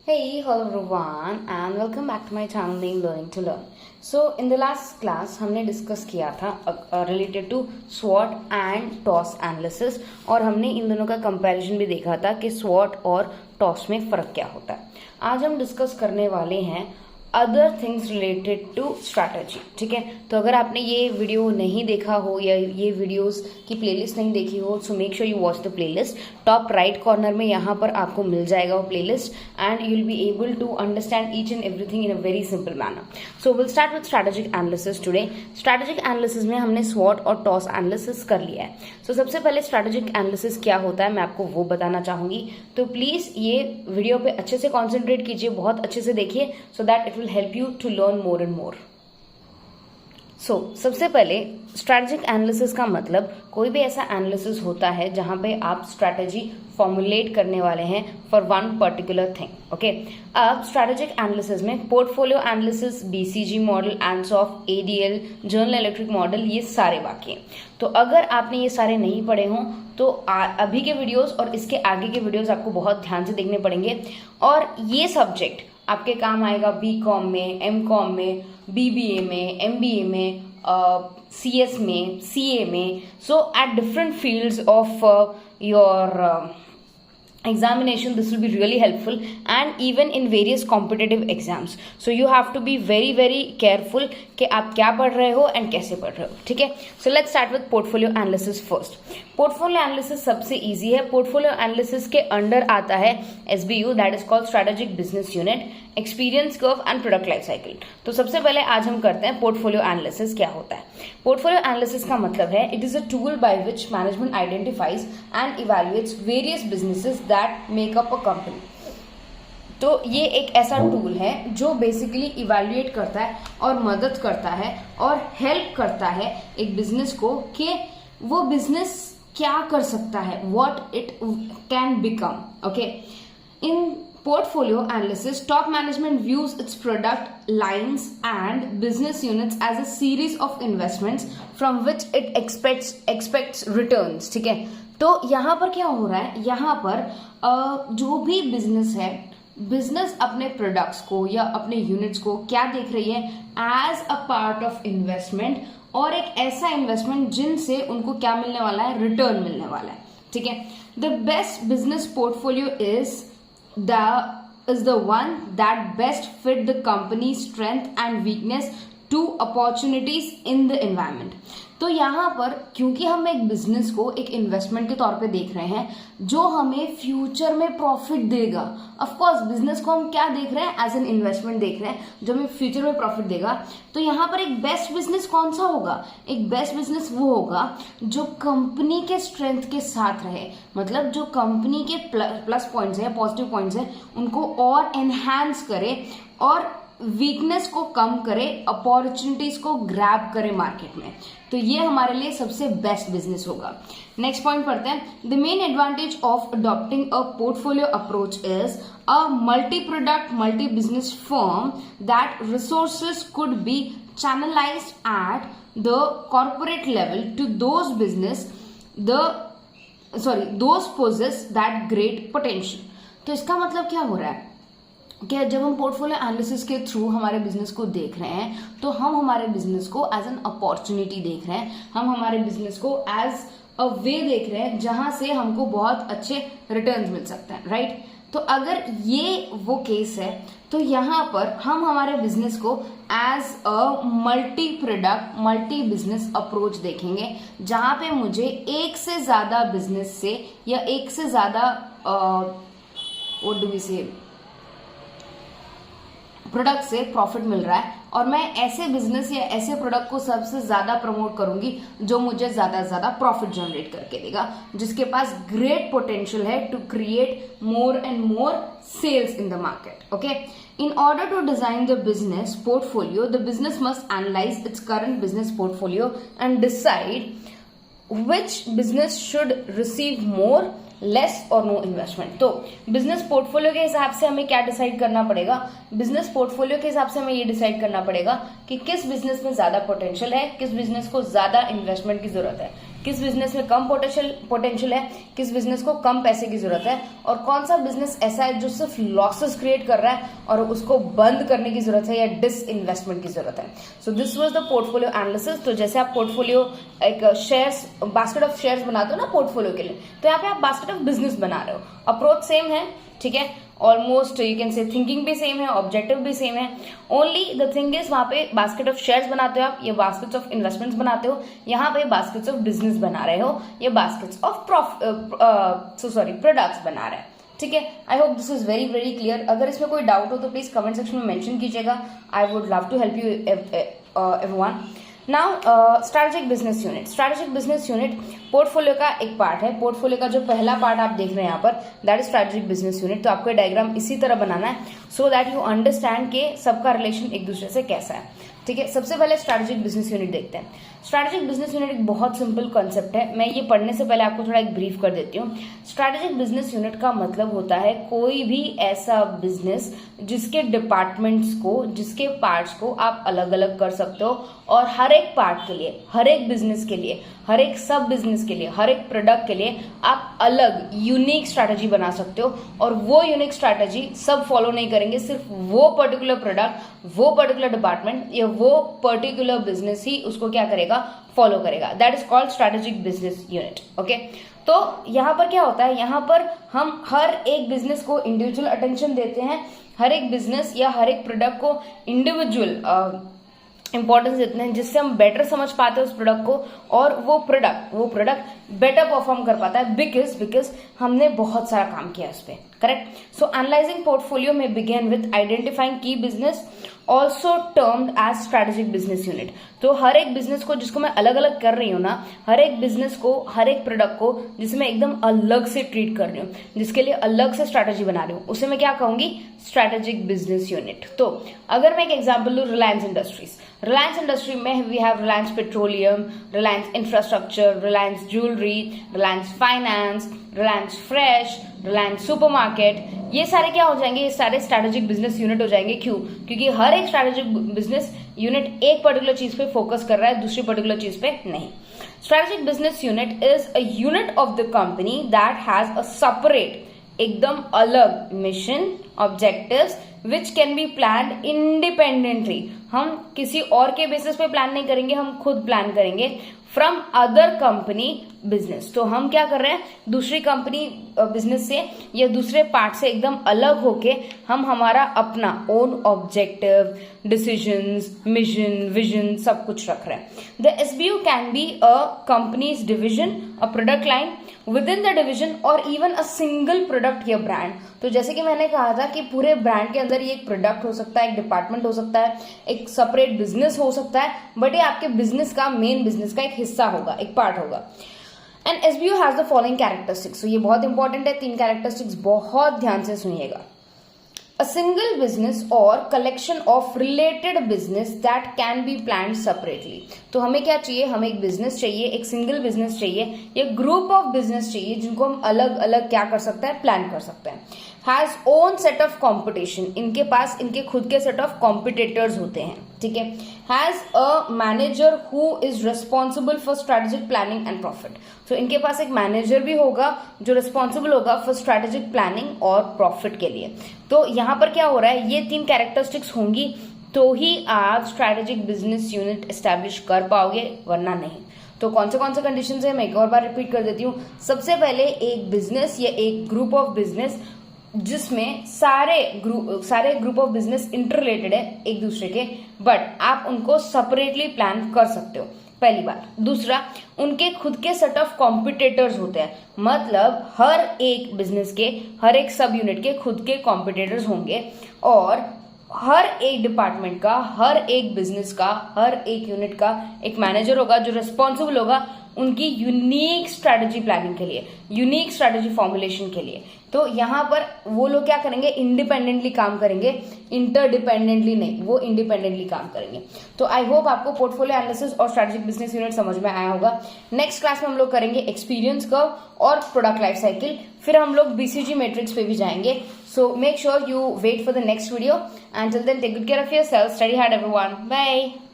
Hey, hello everyone and welcome back to my channel named Learning to Learn. So in the last class हमने discuss किया था related to SWOT and TOWS analysis और हमने इन दोनों का comparison भी देखा था कि SWOT और टॉस में फ़र्क क्या होता है. आज हम डिस्कस करने वाले हैं other things related to strategy. ठीक है, तो अगर आपने ये वीडियो नहीं देखा हो या ये वीडियोस की प्लेलिस्ट नहीं देखी हो so make sure you watch the playlist. Top right corner में यहाँ पर आपको मिल जाएगा वो playlist and you will be able to understand each and everything in a very simple manner. So will start with strategic analysis today. Strategic analysis में हमने स्वॉट और टॉस एनालिसिस कर लिया है. सो सबसे पहले स्ट्रैटेजिक एनालिसिस क्या होता है मैं आपको वो बताना चाहूंगी. तो प्लीज ये वीडियो पे अच्छे से कॉन्सेंट्रेट कीजिए, बहुत अच्छे से देखिए so that it will help you to learn more and more. So, सबसे पहले स्ट्रैटेजिक एनालिसिस का मतलब कोई भी ऐसा एनालिसिस होता है जहां पे आप स्ट्रैटेजी फॉर्मुलेट करने वाले हैं for one particular thing. Okay, अब स्ट्रैटेजिक एनालिसिस में portfolio analysis, BCG model, Ansoff, ADL, General Electric model, ये सारे बाकी हैं. तो अगर आपने ये सारे नहीं पढ़े हों तो अभी के वीडियोस और इसके आगे के वीडियोस आपको बहुत ध्यान से देखने पड़ेंगे और ये सब्जेक्ट आपके काम आएगा बीकॉम में, एमकॉम में, बीबीए में, एमबीए में, सीएस में, सीए में. So at different fields of your examination this will be really helpful and even in various competitive exams. So you have to be very very careful कि आप क्या पढ़ रहे हो एंड कैसे पढ़ रहे हो. ठीक है, so let's start with portfolio analysis first. Portfolio analysis सबसे इजी है. पोर्टफोलियो एनालिसिस के अंडर आता है SBU, that is called strategic business unit, experience curve and product life cycle. तो सबसे पहले आज हम करते हैं पोर्टफोलियो एनालिसिस क्या होता है. पोर्टफोलियो एनालिसिस का मतलब है it is a tool by which management identifies and evaluates various businesses that make up a company. तो ये एक ऐसा टूल है जो बेसिकली इवैल्यूएट करता है और मदद करता है और हेल्प करता है एक बिजनेस को कि वो बिजनेस क्या कर सकता है, what it can become. Okay, in portfolio analysis, top management views its product lines and business units as a series of investments from which it expects returns. ठीक है, तो यहाँ पर क्या हो रहा है, यहाँ पर जो भी बिजनेस है, बिजनेस अपने प्रोडक्ट्स को या अपने यूनिट्स को क्या देख रही है as a part of investment और एक ऐसा इन्वेस्टमेंट जिनसे उनको क्या मिलने वाला है, रिटर्न मिलने वाला है. ठीक है, the best business portfolio is the one that best fit the company's strength and weakness to opportunities in the environment. तो यहाँ पर क्योंकि हम एक बिजनेस को एक इन्वेस्टमेंट के तौर पे देख रहे हैं जो हमें फ्यूचर में प्रॉफिट देगा. ऑफ कोर्स बिजनेस को हम क्या देख रहे हैं, एज एन इन्वेस्टमेंट देख रहे हैं जो हमें फ्यूचर में प्रॉफिट देगा. तो यहाँ पर एक बेस्ट बिजनेस कौन सा होगा, एक बेस्ट बिजनेस वो होगा जो कंपनी के स्ट्रेंथ के साथ रहे, मतलब जो कंपनी के प्लस पॉइंट्स है, पॉजिटिव पॉइंट्स है, उनको और एनहांस करे और वीकनेस को कम करे, अपॉर्चुनिटीज को ग्रैब करे मार्केट में. तो ये हमारे लिए सबसे बेस्ट बिजनेस होगा. नेक्स्ट पॉइंट पढ़ते हैं. The main advantage of adopting a portfolio approach is a multi product multi business firm that resources could be channelised at the corporate level to those possess that great potential. तो इसका मतलब क्या हो रहा है कि जब हम पोर्टफोलियो एनालिसिस के थ्रू हमारे बिजनेस को देख रहे हैं तो हम हमारे बिजनेस को एज एन अपॉर्चुनिटी देख रहे हैं, हम हमारे बिजनेस को एज अ वे देख रहे हैं जहां से हमको बहुत अच्छे रिटर्न्स मिल सकते हैं. राइट, तो अगर ये वो केस है तो यहाँ पर हम हमारे बिजनेस को as a multi product multi business approach देखेंगे जहां पे मुझे एक से ज्यादा बिजनेस से या एक से ज्यादा व्हाट डू वी से प्रोडक्ट से प्रॉफिट मिल रहा है और मैं ऐसे बिजनेस या ऐसे प्रोडक्ट को सबसे ज्यादा प्रमोट करूंगी जो मुझे ज्यादा से ज्यादा प्रॉफिट जनरेट करके देगा, जिसके पास ग्रेट पोटेंशियल है to create more and more sales in the market. Okay, in order to design the business portfolio, the business must analyze its current business portfolio and decide which business should receive more less और no investment. तो business portfolio के हिसाब से हमें क्या decide करना पड़ेगा, business portfolio के हिसाब से हमें ये डिसाइड करना पड़ेगा कि किस बिजनेस में ज्यादा पोटेंशियल है, किस बिजनेस को ज्यादा इन्वेस्टमेंट की जरूरत है, किस बिजनेस में कम पोटेंशियल है, किस बिजनेस को कम पैसे की जरूरत है, और कौन सा बिजनेस ऐसा है जो सिर्फ लॉसेस क्रिएट कर रहा है और उसको बंद करने की जरूरत है या डिसइन्वेस्टमेंट की जरूरत है. So this was the portfolio analysis. तो जैसे आप पोर्टफोलियो एक शेयर्स बास्केट ऑफ शेयर्स बनाते हो ना पोर्टफोलियो के लिए, तो यहाँ पे आप बास्केट ऑफ बिजनेस बना रहे हो. अप्रोच सेम है, ठीक है, almost you can say thinking भी सेम है, ऑब्जेक्टिव भी सेम है. ओनली द थिंग इज वहां पे बास्केट ऑफ शेयर्स बनाते हो आप, ये बास्केट्स ऑफ इन्वेस्टमेंट्स बनाते हो, यहाँ पे बास्केट्स ऑफ बिजनेस बना रहे हो, ये बास्केट्स ऑफ प्रोडक्ट्स बना रहे हैं. ठीक है, I hope this is very very clear. अगर इसमें कोई डाउट हो तो प्लीज कमेंट सेक्शन में मेंशन कीजिएगा. I would love to help you everyone. Now strategic business unit. Strategic business unit portfolio का एक पार्ट है. पोर्टफोलियो का जो पहला पार्ट आप देख रहे हैं यहाँ पर, that is strategic business unit. तो आपको डायग्राम इसी तरह बनाना है सो दैट यू अंडरस्टैंड के सबका रिलेशन एक दूसरे से कैसा है. ठीक है, सबसे पहले स्ट्रैटेजिक बिजनेस यूनिट देखते हैं. स्ट्रैटेजिक बिजनेस यूनिट एक बहुत सिंपल कॉन्सेप्ट है. मैं ये पढ़ने से पहले आपको थोड़ा एक ब्रीफ कर देती हूँ. स्ट्रैटेजिक बिजनेस यूनिट का मतलब होता है कोई भी ऐसा बिजनेस जिसके डिपार्टमेंट्स को, जिसके पार्ट्स को आप अलग अलग कर सकते हो, और हर एक पार्ट के लिए, हर एक बिजनेस के लिए, हर एक सब बिजनेस के लिए, हर एक प्रोडक्ट के लिए आप अलग यूनिक स्ट्रैटेजी बना सकते हो. और वो यूनिक स्ट्रैटेजी सब फॉलो नहीं करेंगे, सिर्फ वो पर्टिकुलर प्रोडक्ट, वो पर्टिकुलर डिपार्टमेंट या वो पर्टिकुलर बिजनेस ही उसको क्या करेगा, फॉलो करेगा. That is called strategic business unit. Okay, तो यहां पर क्या होता है, यहां पर हम हर एक बिजनेस को इंडिविजुअल अटेंशन देते हैं, हर एक बिजनेस या हर एक प्रोडक्ट को इंडिविजुअल इंपॉर्टेंस देते हैं, जिससे हम बेटर समझ पाते हैं उस प्रोडक्ट को, और वो प्रोडक्ट बेटर परफॉर्म कर पाता है बिकॉज हमने बहुत सारा काम किया उस पर. करेक्ट. सो एनालाइजिंग पोर्टफोलियो में begin with identifying key business, also termed as strategic business unit. तो हर एक बिजनेस को जिसको मैं अलग अलग कर रही हूँ ना, हर एक बिजनेस को, हर एक प्रोडक्ट को जिसमें एकदम अलग से ट्रीट कर रही हूँ, जिसके लिए अलग से स्ट्रैटेजी बना रही हूँ, उसे मैं क्या कहूंगी, स्ट्रैटेजिक बिजनेस यूनिट. तो अगर मैं एक एग्जांपल लूँ, रिलायंस इंडस्ट्रीज. रिलायंस इंडस्ट्री में we have Reliance Petroleum, Reliance Infrastructure, Reliance Jewellery, Reliance Finance, Reliance Fresh, Reliance Supermarket. ये सारे क्या हो जाएंगे, ये सारे स्ट्रैटेजिक बिजनेस यूनिट हो जाएंगे. क्यों? क्योंकि हर एक स्ट्रैटेजिक बिजनेस यूनिट एक पर्टिकुलर चीज पे फोकस कर रहा है, दूसरी पर्टिकुलर चीज पे नहीं. Strategic business unit is a unit of the company that has a separate, एकदम अलग mission, objectives which can be plan independently. हम किसी और के बेसिस पे प्लान नहीं करेंगे, हम खुद प्लान करेंगे फ्रॉम अदर कंपनी बिजनेस. तो हम क्या कर रहे हैं, दूसरी कंपनी बिजनेस से या दूसरे पार्ट से एकदम अलग होके हम हमारा अपना own objective, decisions, mission, vision सब कुछ रख रहे हैं. The SBU can be a companies division, a product line with in the division, और इवन अ सिंगल प्रोडक्ट या ब्रांड. तो जैसे कि मैंने कहा था कि पूरे ब्रांड के अंदर ये एक प्रोडक्ट हो सकता है, एक डिपार्टमेंट हो सकता है, एक सेपरेट बिजनेस हो सकता है, बट ये आपके बिजनेस का, मेन बिजनेस का एक हिस्सा होगा, एक पार्ट होगा. And SBU has the following characteristics. तो ये बहुत इंपॉर्टेंट है, 3 कैरेक्टरिस्टिक्स बहुत ध्यान से सुनिएगा. A single business or collection of related business that can be planned separately. तो हमें क्या चाहिए, हमें एक बिजनेस चाहिए, एक सिंगल बिजनेस चाहिए, या ग्रुप ऑफ बिजनेस चाहिए जिनको हम अलग अलग क्या कर सकते हैं, प्लान कर सकते हैं. Has own set of competition, इनके पास इनके खुद के सेट ऑफ कॉम्पिटिटर्स होते हैं. ठीक है. Has a manager who is responsible for strategic planning and profit. तो इनके पास एक मैनेजर भी होगा जो रिस्पॉन्सिबल होगा फॉर स्ट्रेटेजिक प्लानिंग और प्रॉफिट के लिए. तो यहाँ पर क्या हो रहा है, ये 3 कैरेक्टरिस्टिक्स होंगी तो ही आप स्ट्रेटेजिक बिजनेस यूनिट एस्टैब्लिश कर पाओगे, वरना नहीं. तो कौन से कंडीशन है, मैं एक और बार रिपीट कर देती हूँ. सबसे पहले एक बिजनेस या एक ग्रुप ऑफ बिजनेस जिसमें सारे ग्रुप ऑफ बिजनेस इंटररिलेटेड है एक दूसरे के, बट आप उनको सेपरेटली प्लान कर सकते हो, पहली बात. दूसरा, उनके खुद के सेट ऑफ कॉम्पिटिटर्स होते हैं, मतलब हर एक बिजनेस के, हर एक सब यूनिट के खुद के कॉम्पिटिटर्स होंगे, और हर एक डिपार्टमेंट का, हर एक बिजनेस का, हर एक यूनिट का एक मैनेजर होगा जो रिस्पॉन्सिबल होगा उनकी यूनिक स्ट्रैटेजी प्लानिंग के लिए, यूनिक स्ट्रैटेजी फॉर्मुलेशन के लिए. तो यहां पर वो लोग क्या करेंगे, इंडिपेंडेंटली काम करेंगे, इंटरडिपेंडेंटली नहीं, वो इंडिपेंडेंटली काम करेंगे. तो आई होप आपको पोर्टफोलियो एनालिसिस और स्ट्रैटेजिक बिजनेस यूनिट समझ में आया होगा. नेक्स्ट क्लास में हम लोग करेंगे एक्सपीरियंस कर्व और प्रोडक्ट लाइफ साइकिल, फिर हम लोग बीसीजी मैट्रिक्स पे भी जाएंगे. So make sure you wait for the next video. Until then, take good care of yourself. Study hard, everyone. Bye.